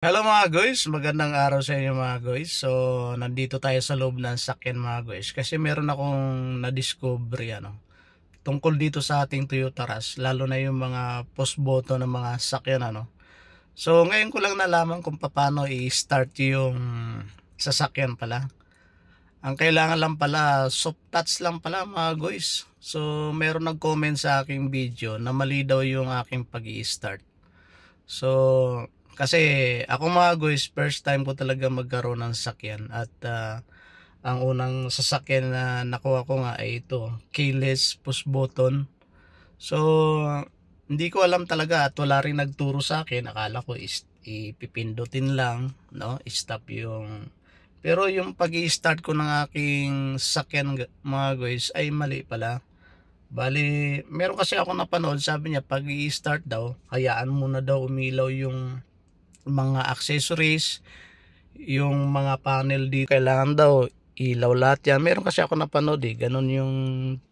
Hello mga guys, magandang araw sa inyo mga guys. So, nandito tayo sa loob ng sakyan mga guys kasi meron akong na-discover tungkol dito sa ating Toyota Rush, lalo na yung mga push button ng mga sakyan So, ngayon ko lang nalaman kung paano i-start yung sasakyan pala. Ang kailangan lang pala, soft touch lang pala mga guys. So, meron nag-comment sa aking video na mali daw yung aking pag-i-start. So, kasi ako mga guys, first time ko talaga magkaroon ng sasakyan at ang unang sasakyan na nakuha ko nga ay ito, keyless push button. So, hindi ko alam talaga at wala rin nagturo sa akin. Akala ko ipipindutin lang, no? Stop yung... Pero yung pag-i-start ko ng aking sasakyan mga guys ay mali pala. Bali, meron kasi ako napanood, sabi niya pag i-start daw, hayaan muna daw umilaw yung mga accessories, yung mga panel dito. Kailangan daw ilaw lahat yan. Meron kasi ako napanood ganun yung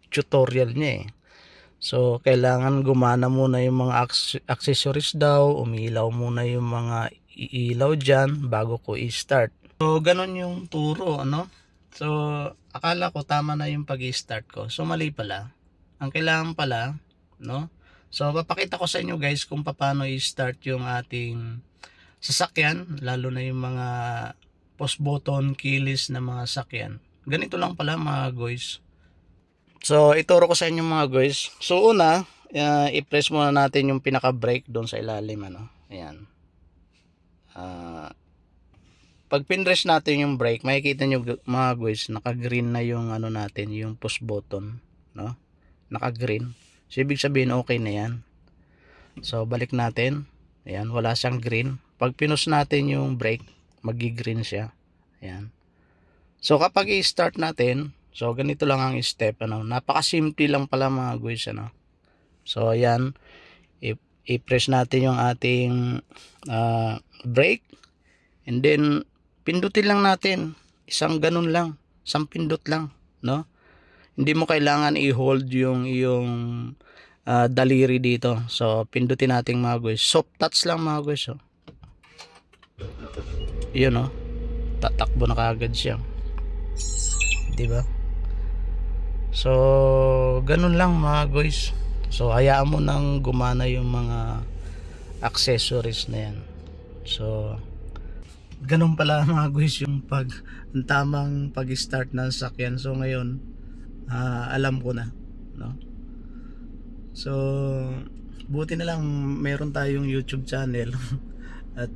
tutorial niya So, kailangan gumana muna yung mga accessories daw, umilaw muna yung mga ilaw dyan bago ko i-start. So, ganun yung turo, So, akala ko tama na yung pag-i-start ko. So, mali pala. Ang kailangan pala, no? So, papakita ko sa inyo guys kung paano i-start yung ating sasakyan, lalo na yung mga push button, keyless na mga sakyan. Ganito lang pala mga guys. So, ituro ko sa inyo mga guys. So, una, i-press muna natin yung pinaka-brake doon sa ilalim, Ayan. Pag pinress natin yung brake, makikita nyo mga guys, naka-green na yung natin, yung push button, no? Naka-green. So, ibig sabihin okay na yan. So, balik natin. Ayan, wala siyang green. Pag pinus natin yung brake, magi-green siya. Ayan. So, kapag i-start natin, so, ganito lang ang step, Napaka-simple lang pala mga guys, So, ayan. I-press natin yung ating brake. And then, pindutin lang natin. Isang ganun lang. Isang pindot lang, no? Hindi mo kailangan i-hold yung daliri dito. So, pindutin natin mga guys. Soft touch lang mga guys. Yun, tatakbo na kaagad siya. Diba? So, ganun lang mga guys. So, hayaan mo nang gumana yung mga accessories na yan. So, ganun pala mga guys yung ang tamang pag-start ng sasakyan. So, ngayon, alam ko na, no? So, buti na lang meron tayong YouTube channel at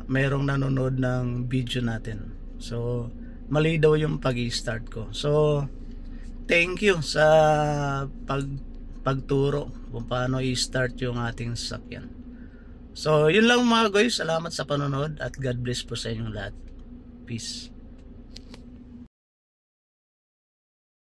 merong nanonood ng video natin. So, mali daw yung pag-i-start ko. So, thank you sa pagturo kung paano i-start yung ating sasakyan. So, yun lang mga guys. Salamat sa panonood at God bless po sa inyong lahat. Peace.